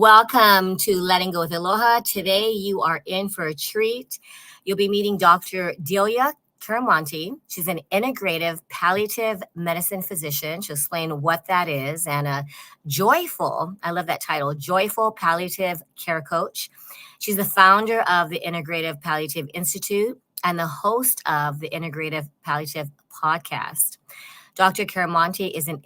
Welcome to Letting Go with Aloha. Today you are in for a treat. You'll be meeting Dr. Delia Chiaramonte. She's an integrative palliative medicine physician. She'll explain what that is, and a joyful, I love that title, Joyful Palliative Care coach. She's the founder of the Integrative Palliative Institute and the host of the Integrative Palliative Podcast. Dr. Chiaramonte is an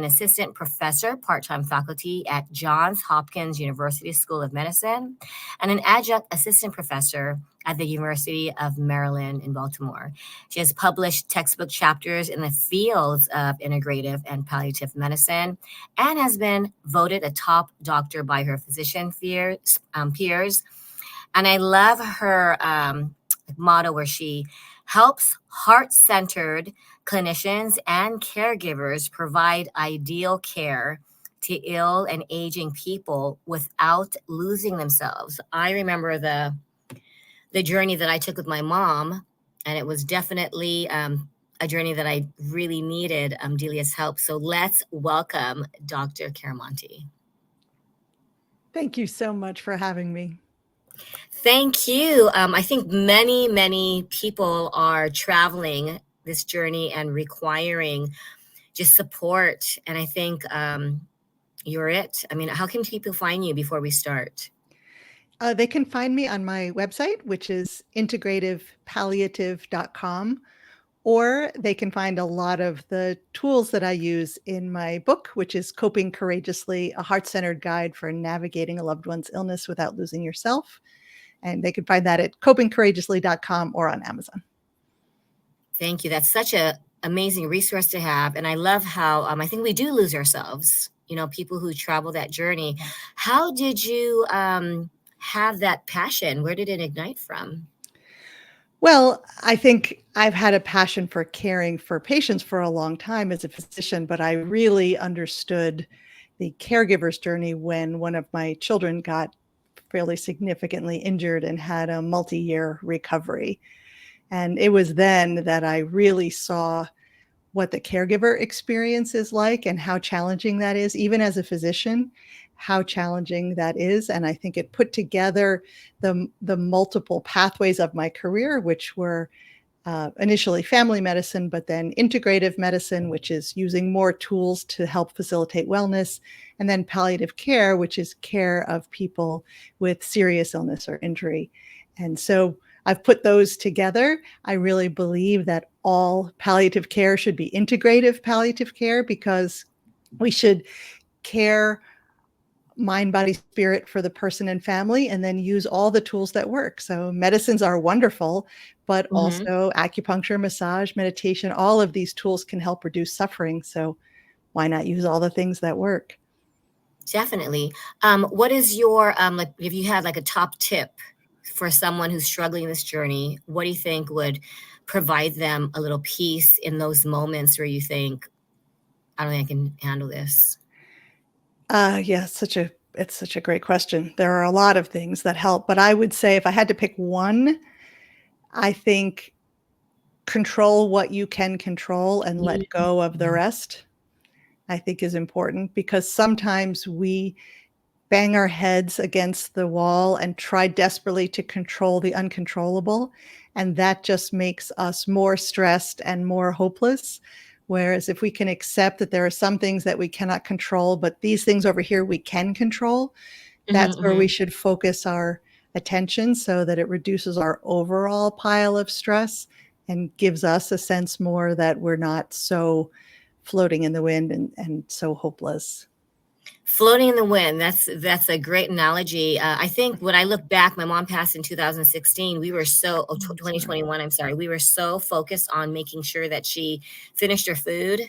assistant professor, part-time faculty at Johns Hopkins University School of Medicine, and an adjunct assistant professor at the University of Maryland in Baltimore. She has published textbook chapters in the fields of integrative and palliative medicine, and has been voted a top doctor by her physician peers. And I love her motto where she helps heart-centered clinicians and caregivers provide ideal care to ill and aging people without losing themselves. I remember the journey that I took with my mom, and it was definitely a journey that I really needed Delia's help. So let's welcome Dr. Chiaramonte. Thank you so much for having me. Thank you. I think many people are traveling this journey and requiring just support. And I think you're it. I mean, how can people find you before we start? They can find me on my website, which is integrativepalliative.com, or they can find a lot of the tools that I use in my book, which is Coping Courageously, a heart-centered guide for navigating a loved one's illness without losing yourself. And they can find that at copingcourageously.com or on Amazon. Thank you. That's such an amazing resource to have. And I love how I think we do lose ourselves, people who travel that journey. How did you have that passion? Where did it ignite from? Well, I think I've had a passion for caring for patients for a long time as a physician, but I really understood the caregiver's journey when one of my children got fairly significantly injured and had a multi-year recovery. And it was then that I really saw what the caregiver experience is like and how challenging that is, even as a physician, how challenging that is. And I think it put together the multiple pathways of my career, which were initially family medicine, but then integrative medicine, which is using more tools to help facilitate wellness, and then palliative care, which is care of people with serious illness or injury. And so I've put those together. I really believe that all palliative care should be integrative palliative care, because we should care mind, body, spirit for the person and family, and then use all the tools that work. So medicines are wonderful, but also acupuncture, massage, meditation, all of these tools can help reduce suffering. So why not use all the things that work? Definitely. What is your, if you had like a top tip for someone who's struggling this journey, what do you think would provide them a little peace in those moments where you think, I don't think I can handle this? Yeah, it's such a great question. There are a lot of things that help, but I would say if I had to pick one, I think control what you can control and let go of the rest, I think is important, because sometimes we bang our heads against the wall and try desperately to control the uncontrollable. And that just makes us more stressed and more hopeless. Whereas if we can accept that there are some things that we cannot control, but these things over here we can control, that's where we should focus our attention, so that it reduces our overall pile of stress and gives us a sense more that we're not so floating in the wind and so hopeless. Floating in the wind. That's a great analogy. I think when I look back, my mom passed in 2016. We were 2021. I'm sorry. We were so focused on making sure that she finished her food,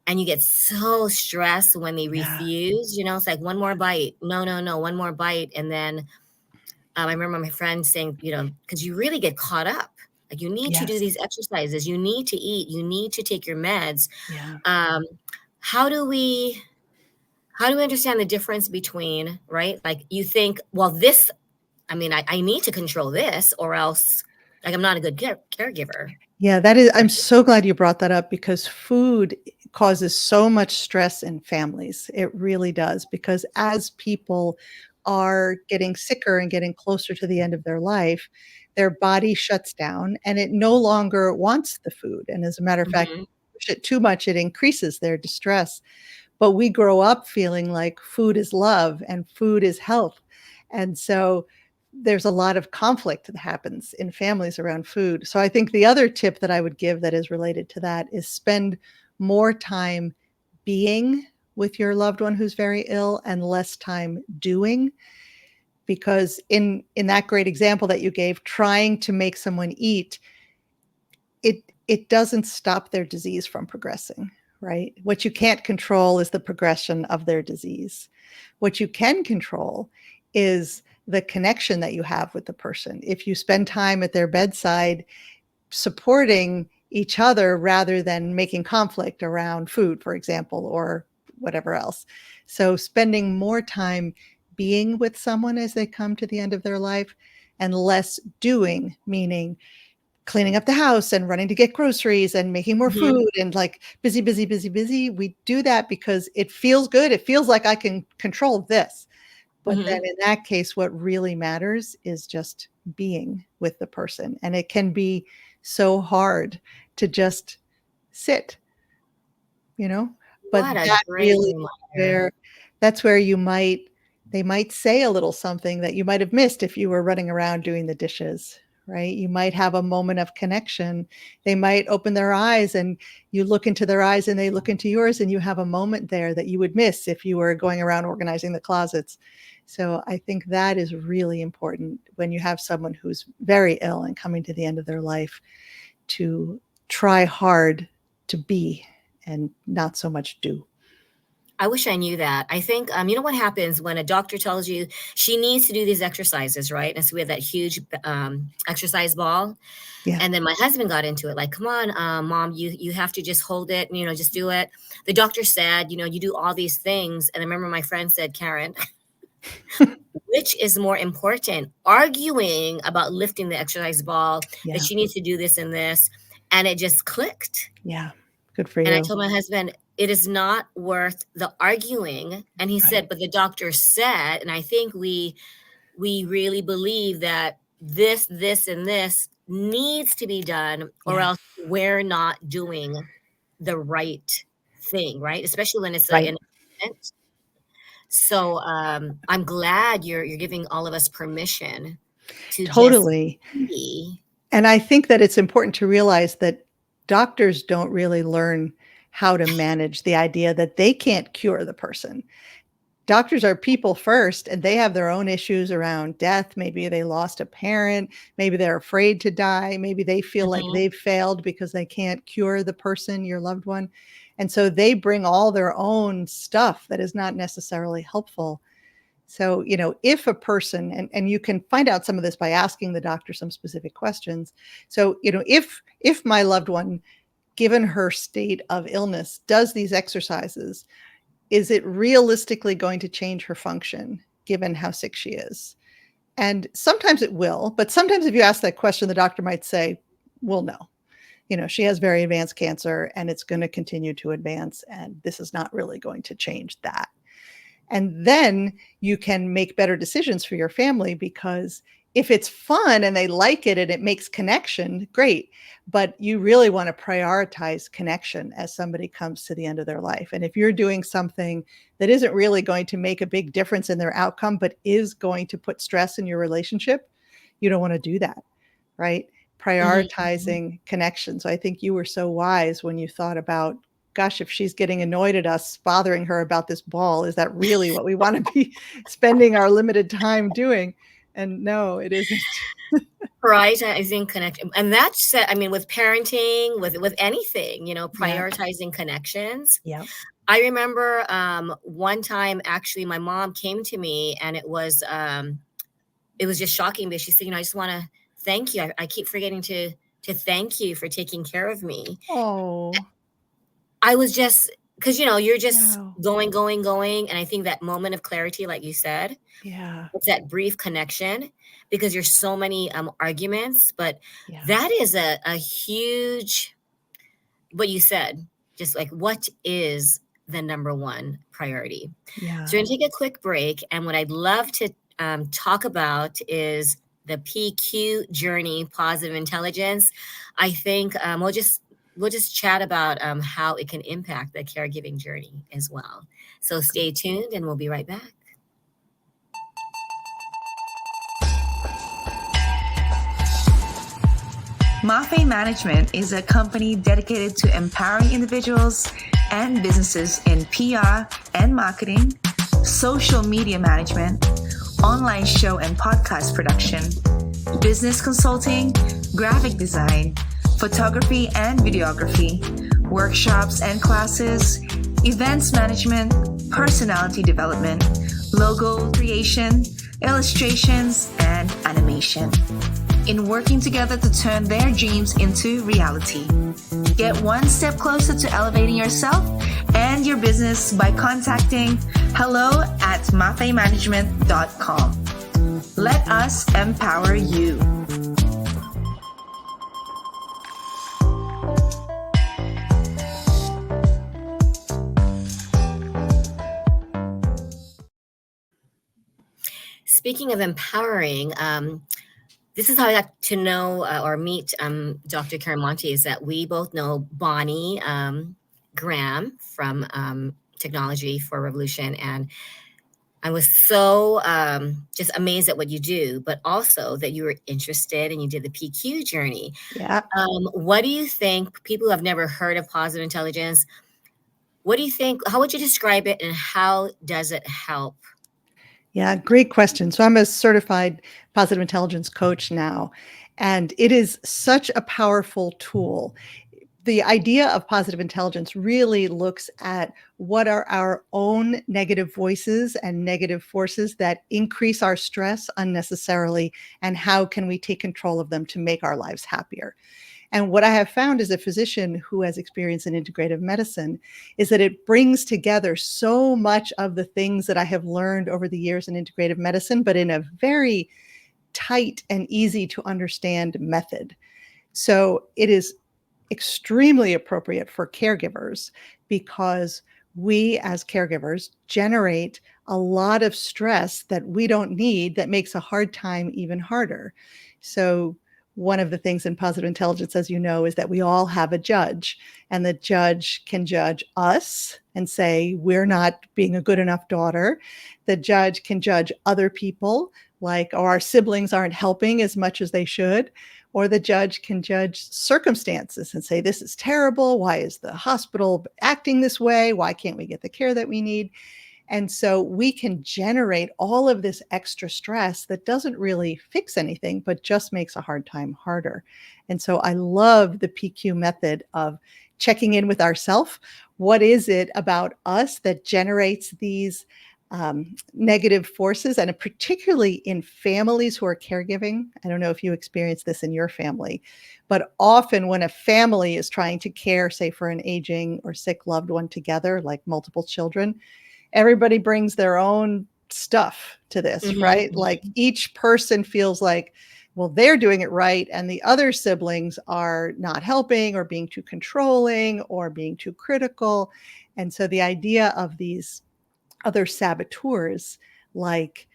and you get so stressed when they refuse. It's like one more bite. No, one more bite. And then I remember my friend saying, because you really get caught up. Like you need to do these exercises. You need to eat. You need to take your meds. How do we understand the difference between, right? Like you think, well, I need to control this, or else like I'm not a good caregiver. Yeah, I'm so glad you brought that up, because food causes so much stress in families. It really does, because as people are getting sicker and getting closer to the end of their life, their body shuts down and it no longer wants the food. And as a matter of fact, Mhm. push it too much, it increases their distress. But we grow up feeling like food is love and food is health. And so there's a lot of conflict that happens in families around food. So I think the other tip that I would give that is related to that is spend more time being with your loved one who's very ill and less time doing. Because in that great example that you gave, trying to make someone eat, it doesn't stop their disease from progressing, right? What you can't control is the progression of their disease. What you can control is the connection that you have with the person. If you spend time at their bedside supporting each other rather than making conflict around food, for example, or whatever else. So spending more time being with someone as they come to the end of their life and less doing, meaning cleaning up the house and running to get groceries and making more Mhm. food and like busy, busy, busy, busy. We do that because it feels good. It feels like I can control this. But then Mhm. in that case, what really matters is just being with the person. And it can be so hard to just sit, you know, but What a that great really is reminder. where that's where they might say a little something that you might have missed if you were running around doing the dishes, right? You might have a moment of connection. They might open their eyes and you look into their eyes and they look into yours and you have a moment there that you would miss if you were going around organizing the closets. So I think that is really important when you have someone who's very ill and coming to the end of their life, to try hard to be and not so much do. I wish I knew that. I think, you know what happens when a doctor tells you she needs to do these exercises, right? And so we have that huge exercise ball. Yeah. And then my husband got into it, like, come on, mom, you have to just hold it, just do it. The doctor said, you do all these things. And I remember my friend said, Karen, which is more important, arguing about lifting the exercise ball, that Yeah. she needs to do this and this. And it just clicked. Yeah. Good for And I you. told my husband, it is not worth the arguing. And he Right. said, but the doctor said, and I think we really believe that this, and this needs to be done, or Yeah. else we're not doing the right thing, right? Especially when it's Right. an event. So I'm glad you're giving all of us permission to just Totally. be. And I think that it's important to realize that doctors don't really learn how to manage the idea that they can't cure the person. Doctors are people first, and they have their own issues around death. Maybe they lost a parent. Maybe they're afraid to die. Maybe they feel like Mhm. they've failed because they can't cure the person, your loved one. And so they bring all their own stuff that is not necessarily helpful. So, if a person, and you can find out some of this by asking the doctor some specific questions. So, if my loved one, given her state of illness, does these exercises, is it realistically going to change her function given how sick she is? And sometimes it will, but sometimes if you ask that question, the doctor might say, well, no. She has very advanced cancer and it's going to continue to advance, and this is not really going to change that. And then you can make better decisions for your family, because if it's fun and they like it and it makes connection, great. But you really want to prioritize connection as somebody comes to the end of their life. And if you're doing something that isn't really going to make a big difference in their outcome, but is going to put stress in your relationship, you don't want to do that, right? Mhm, mhm. Prioritizing connection. So I think you were so wise when you thought about, gosh, if she's getting annoyed at us bothering her about this ball, is that really what we want to be spending our limited time doing? And no, it isn't. Right, I think and that's I mean, with parenting, with anything, Yeah. prioritizing connections. Yeah. I remember, one time, actually, my mom came to me, and it was just shocking, because she said, "I just wanna thank you. I keep forgetting to thank you for taking care of me." Oh, I was just, because you're just wow. going, going, going, and I think that moment of clarity, like you said, Yeah. it's that brief connection, because there's so many, arguments, but Yeah. that is a huge, what you said. just like what is the number one priority? Yeah. So we're going to take a quick break. And what I'd love to talk about is the PQ journey, positive intelligence. I think we'll just chat about how it can impact the caregiving journey as well. So stay tuned and we'll be right back. Mafe Management is a company dedicated to empowering individuals and businesses in PR and marketing, social media management, online show and podcast production, business consulting, graphic design, photography and videography, workshops and classes, events management, personality development, logo creation, illustrations, and animation. In working together to turn their dreams into reality. Get one step closer to elevating yourself and your business by contacting hello@mafemanagement.com. Let us empower you. Speaking of empowering, this is how I got to know or meet Dr. Chiaramonte, is that we both know Bonnie Graham from Technology for Revolution. And I was so just amazed at what you do, but also that you were interested and you did the PQ journey. Yeah. What do you think, people who have never heard of positive intelligence, what do you think, how would you describe it and how does it help? Yeah, great question. So I'm a certified positive intelligence coach now, and it is such a powerful tool. The idea of positive intelligence really looks at what are our own negative voices and negative forces that increase our stress unnecessarily, and how can we take control of them to make our lives happier. And what I have found as a physician who has experience in integrative medicine is that it brings together so much of the things that I have learned over the years in integrative medicine, but in a very tight and easy to understand method. So it is extremely appropriate for caregivers because we as caregivers generate a lot of stress that we don't need, that makes a hard time even harder. So one of the things in positive intelligence, as you know, is that we all have a judge, and the judge can judge us and say, we're not being a good enough daughter. The judge can judge other people, like, oh, our siblings aren't helping as much as they should. Or the judge can judge circumstances and say, this is terrible. Why is the hospital acting this way? Why can't we get the care that we need? And so we can generate all of this extra stress that doesn't really fix anything, but just makes a hard time harder. And so I love the PQ method of checking in with ourselves. What is it about us that generates these negative forces, and particularly in families who are caregiving? I don't know if you experience this in your family, but often when a family is trying to care, say, for an aging or sick loved one together, like multiple children, everybody brings their own stuff to this, right? Like each person feels like, well, they're doing it right, and the other siblings are not helping or being too controlling or being too critical. And so the idea of these other saboteurs, like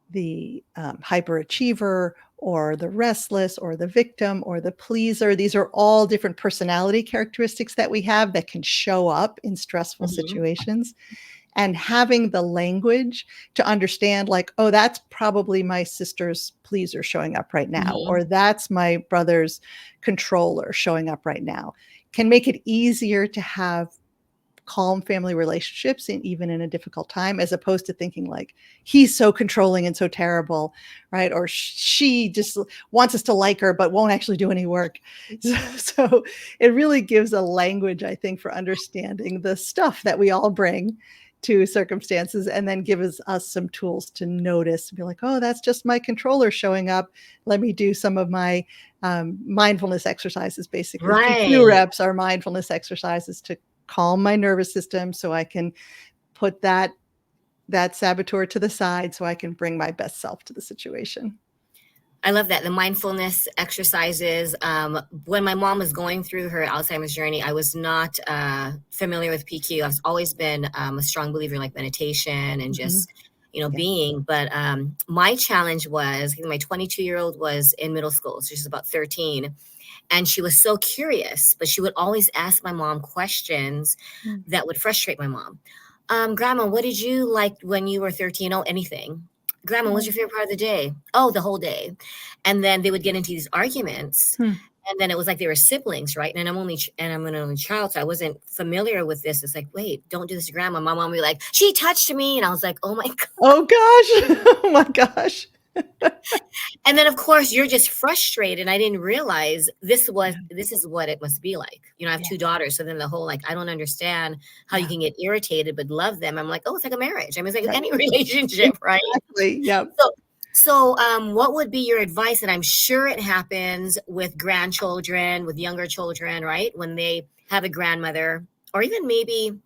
the hyperachiever or the restless or the victim or the pleaser, these are all different personality characteristics that we have that can show up in stressful situations. And having the language to understand, like, oh, that's probably my sister's pleaser showing up right now, or that's my brother's controller showing up right now, can make it easier to have calm family relationships, and even in a difficult time, as opposed to thinking like, he's so controlling and so terrible, right? Or she just wants us to like her, but won't actually do any work. So it really gives a language, I think, for understanding the stuff that we all bring to circumstances, and then gives us some tools to notice and be like, oh, that's just my controller showing up. Let me do some of my mindfulness exercises. Basically, PQ reps are mindfulness exercises to calm my nervous system so I can put that saboteur to the side so I can bring my best self to the situation. I love that. The mindfulness exercises. When my mom was going through her Alzheimer's journey, I was not familiar with PQ. I've always been a strong believer in like meditation and just, being. But my challenge was my 22-year-old was in middle school. So she's about 13. And she was so curious, but she would always ask my mom questions that would frustrate my mom. Grandma, what did you like when you were 13? Oh, anything. Grandma, what's your favorite part of the day? Oh, the whole day. And then they would get into these arguments. And then it was like they were siblings, right? And I'm an only child, so I wasn't familiar with this. It's like, wait, don't do this to grandma. My mom would be like, she touched me. And I was like, oh my God. Oh gosh. Oh my gosh. And then of course you're just frustrated. And I didn't realize this is what it must be like. I have 2 daughters. So then the whole, like, I don't understand how you can get irritated, but love them. I'm like, oh, it's like a marriage. I mean, it's like any relationship, right? Exactly. Yeah. So what would be your advice? And I'm sure it happens with grandchildren, with younger children, right? When they have a grandmother, or even maybe,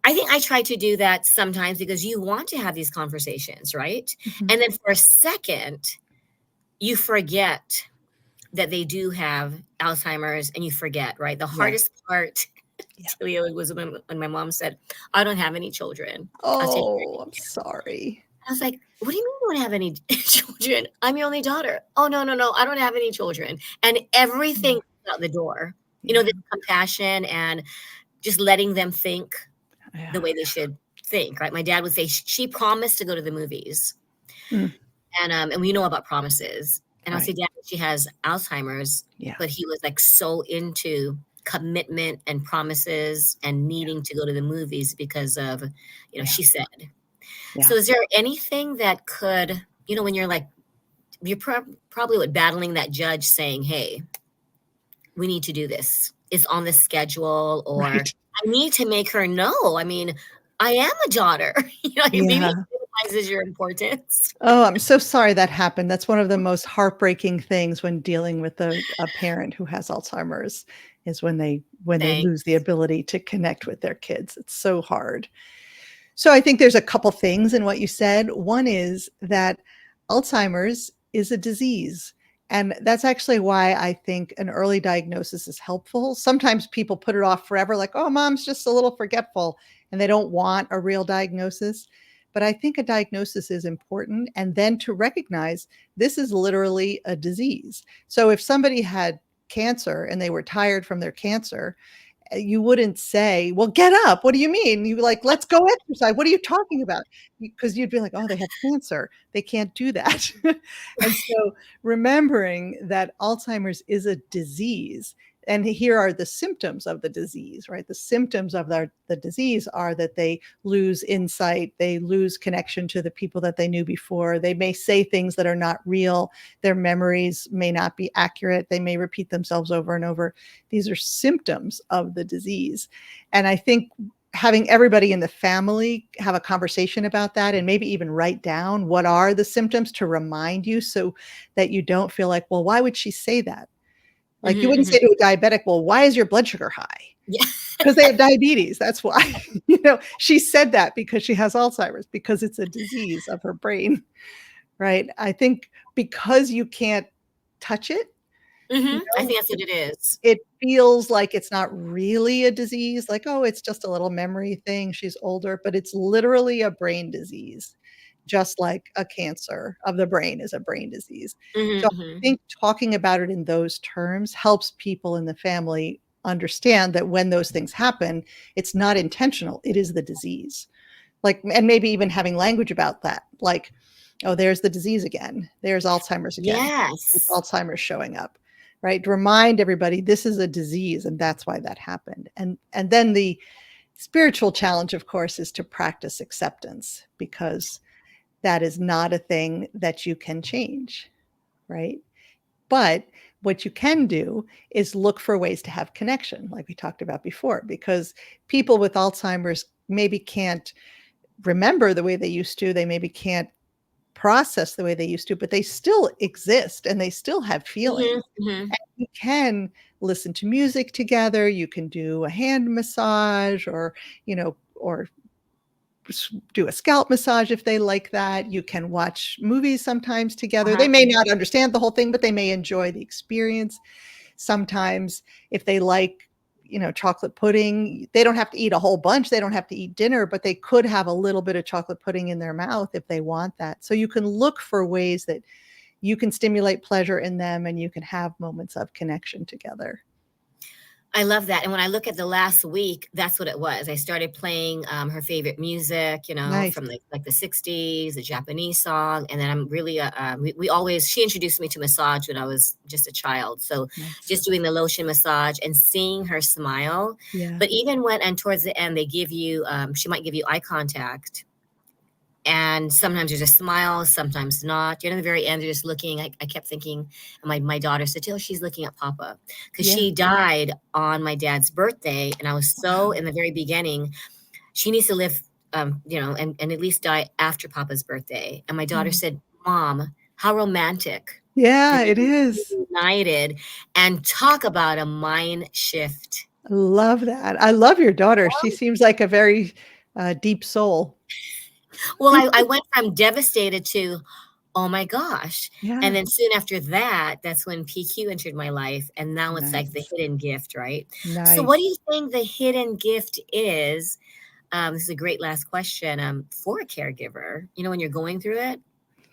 I think I try to do that sometimes because you want to have these conversations, right? And then for a second, you forget that they do have Alzheimer's and you forget, right? The hardest part, Delia, was when my mom said, I don't have any children. Oh, I'm sorry. I was like, what do you mean you don't have any children? I'm your only daughter. Oh, no, I don't have any children. And everything out the door, the compassion and just letting them think the way they should think, right? My dad would say, she promised to go to the movies. And we know about promises. And I'll say, Dad, she has Alzheimer's, but he was like so into commitment and promises and needing to go to the movies because of, she said. So is there anything that could, when you're like, you're probably battling that judge saying, hey, we need to do this. It's on the schedule, or I need to make her know. I mean, I am a daughter. Maybe it realizes your importance. Oh, I'm so sorry that happened. That's one of the most heartbreaking things when dealing with a parent who has Alzheimer's, is when they lose the ability to connect with their kids. It's so hard. So I think there's a couple things in what you said. One is that Alzheimer's is a disease. And that's actually why I think an early diagnosis is helpful. Sometimes people put it off forever, like, oh, mom's just a little forgetful, and they don't want a real diagnosis. But I think a diagnosis is important. And then to recognize this is literally a disease. So if somebody had cancer and they were tired from their cancer, you wouldn't say, well, get up. What do you mean? You like, let's go exercise. What are you talking about? Because you'd be like, oh, they have cancer. They can't do that. And so remembering that Alzheimer's is a disease, and here are the symptoms of the disease, right? The symptoms of the disease are that they lose insight, they lose connection to the people that they knew before. They may say things that are not real. Their memories may not be accurate. They may repeat themselves over and over. These are symptoms of the disease. And I think having everybody in the family have a conversation about that, and maybe even write down what are the symptoms to remind you, so that you don't feel like, well, why would she say that? Like you wouldn't say to a diabetic, well, why is your blood sugar high? Yeah. Because they have diabetes. That's why. She said that because she has Alzheimer's, because it's a disease of her brain, right? I think because you can't touch it, I think that's what it is. it feels like it's not really a disease. Like, oh, it's just a little memory thing. She's older, but it's literally a brain disease. Just like a cancer of the brain is a brain disease. So I think talking about it in those terms helps people in the family understand that when those things happen, it's not intentional. It is the disease. Like, and maybe even having language about that. Like, oh, there's the disease again. There's Alzheimer's again. Yes. There's Alzheimer's showing up, right? To remind everybody this is a disease and that's why that happened. And then the spiritual challenge, of course, is to practice acceptance, because that is not a thing that you can change, right? But what you can do is look for ways to have connection, like we talked about before, because people with Alzheimer's maybe can't remember the way they used to. They maybe can't process the way they used to, but they still exist and they still have feelings. And you can listen to music together. You can do a hand massage, or do a scalp massage if they like that. You can watch movies sometimes together. Uh-huh. They may not understand the whole thing, but they may enjoy the experience. Sometimes if they like, chocolate pudding, they don't have to eat a whole bunch. They don't have to eat dinner, but they could have a little bit of chocolate pudding in their mouth if they want that. So you can look for ways that you can stimulate pleasure in them and you can have moments of connection together. I love that. And when I look at the last week, that's what it was. I started playing her favorite music, Nice. from like the 60s, a Japanese song. And then I'm really, she introduced me to massage when I was just a child. So Nice. just doing the lotion massage and seeing her smile. Yeah. But even and towards the end, they give you, she might give you eye contact. And sometimes there's a smile, sometimes not. In the very end, they're just looking. I kept thinking, and my daughter said, "Oh, she's looking at Papa," because she died on my dad's birthday, and I was so in the very beginning. She needs to live, and at least die after Papa's birthday. And my daughter said, "Mom, how romantic!" Yeah, it is. United, and talk about a mind shift. I love that. I love your daughter. She seems like a very deep soul. Well, I went from devastated to, oh my gosh. Yeah. And then soon after that, that's when PQ entered my life. And now it's like the hidden gift, right? Nice. So what do you think the hidden gift is? This is a great last question for a caregiver, when you're going through it.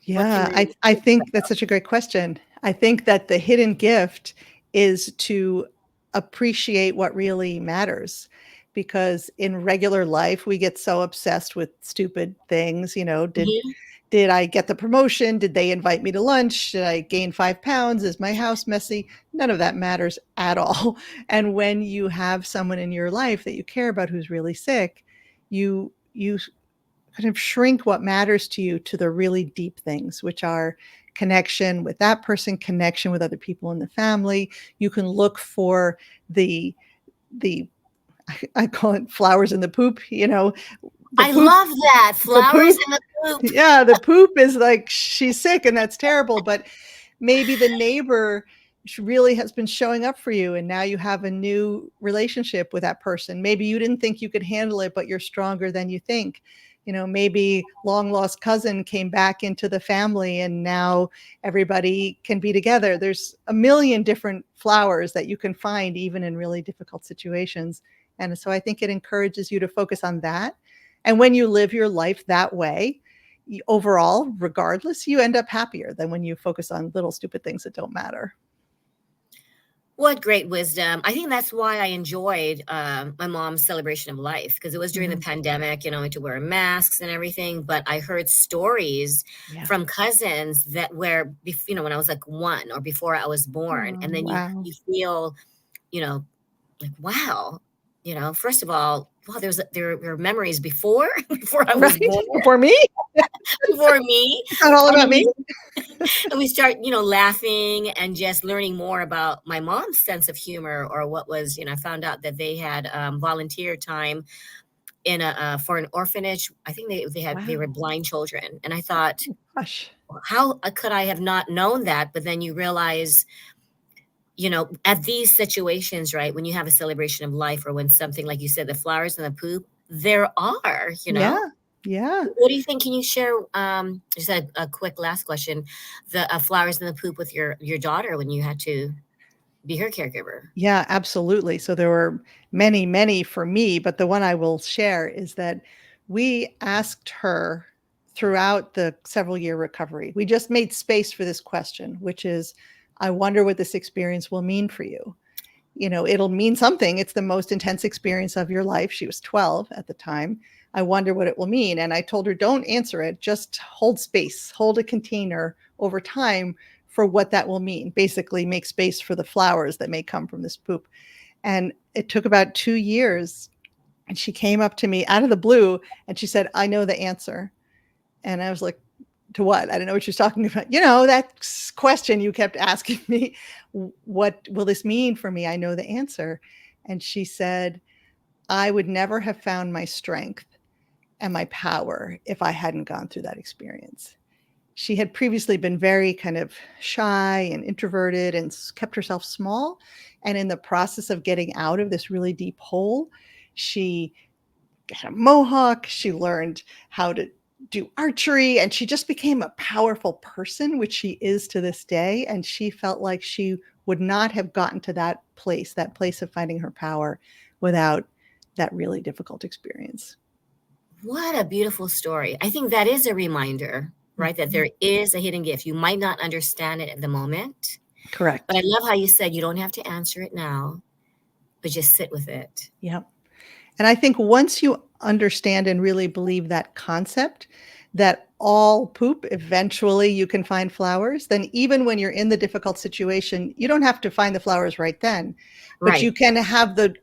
Yeah, I think that's such a great question. I think that the hidden gift is to appreciate what really matters. Because in regular life, we get so obsessed with stupid things. Did I get the promotion? Did they invite me to lunch? Did I gain 5 pounds? Is my house messy? None of that matters at all. And when you have someone in your life that you care about who's really sick, you kind of shrink what matters to you to the really deep things, which are connection with that person, connection with other people in the family. You can look for the I call it flowers in the poop, I love that. Flowers in the poop. Yeah, the poop is like, she's sick and that's terrible. But maybe the neighbor really has been showing up for you and now you have a new relationship with that person. Maybe you didn't think you could handle it, but you're stronger than you think. Maybe long lost cousin came back into the family and now everybody can be together. There's a million different flowers that you can find even in really difficult situations. And so I think it encourages you to focus on that. And when you live your life that way, overall, regardless, you end up happier than when you focus on little stupid things that don't matter. What great wisdom. I think that's why I enjoyed my mom's celebration of life, because it was during the pandemic, we had to wear masks and everything. But I heard stories from cousins that when I was like 1 or before I was born. And then you feel, like, wow, first of all, wow, there were memories before I was born. Before me? Before me. It's not all about me. And we start, laughing and just learning more about my mom's sense of humor, or what was, I found out that they had volunteer time in for an orphanage. I think they were blind children. And I thought, how could I have not known that? But then you realize, at these situations, right, when you have a celebration of life, or when something, like you said, the flowers and the poop, there are, Yeah. What do you think? Can you share, just a quick last question, the flowers and the poop with your daughter when you had to be her caregiver? Yeah, absolutely. So there were many, many for me, but the one I will share is that we asked her throughout the several-year recovery. We just made space for this question, which is, I wonder what this experience will mean for you. It'll mean something. It's the most intense experience of your life. She was 12 at the time. I wonder what it will mean. And I told her, don't answer it. Just hold space, hold a container over time for what that will mean. Basically, make space for the flowers that may come from this poop. And it took about 2 years. And she came up to me out of the blue and she said, I know the answer. And I was like, to what? I don't know what she's talking about. That question you kept asking me, what will this mean for me? I know the answer. And she said, I would never have found my strength and my power if I hadn't gone through that experience. She had previously been very kind of shy and introverted and kept herself small. And in the process of getting out of this really deep hole, she had a mohawk. She learned how to do archery, and she just became a powerful person, which she is to this day. And she felt like she would not have gotten to that place of finding her power, without that really difficult experience. What a beautiful story. I think that is a reminder, right? That there is a hidden gift. You might not understand it at the moment. Correct. But I love how you said you don't have to answer it now, but just sit with it. Yeah. And I think once you understand and really believe that concept, that all poop, eventually you can find flowers, then even when you're in the difficult situation, you don't have to find the flowers right then, but Right. you can have the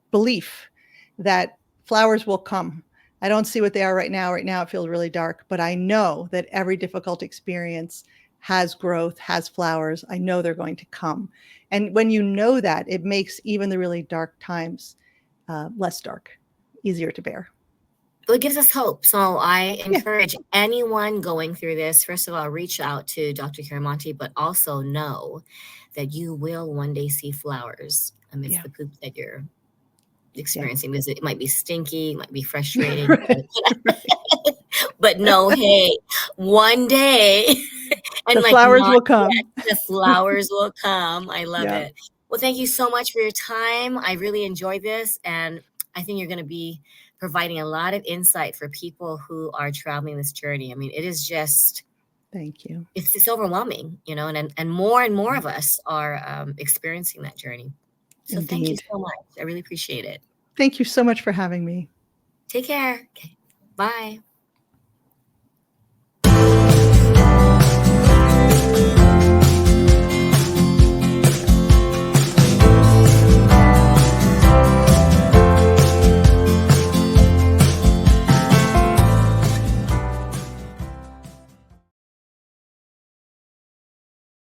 belief that flowers will come. I don't see what they are right now. Right now it feels really dark, but I know that every difficult experience has growth, has flowers. I know they're going to come. And when you know that, it makes even the really dark times less dark, easier to bear. Well, it gives us hope. So I encourage anyone going through this, first of all, reach out to Dr. Chiaramonte, but also know that you will one day see flowers amidst the poop that you're experiencing. Because it might be stinky, it might be frustrating. But no, hey, one day, and the flowers will come. The flowers will come. I love it. Well, thank you so much for your time. I really enjoyed this, and I think you're going to be providing a lot of insight for people who are traveling this journey. I mean, it is just, thank you. It's overwhelming, and more of us are experiencing that journey. So Thank you so much. I really appreciate it. Thank you so much for having me. Take care. Okay. Bye.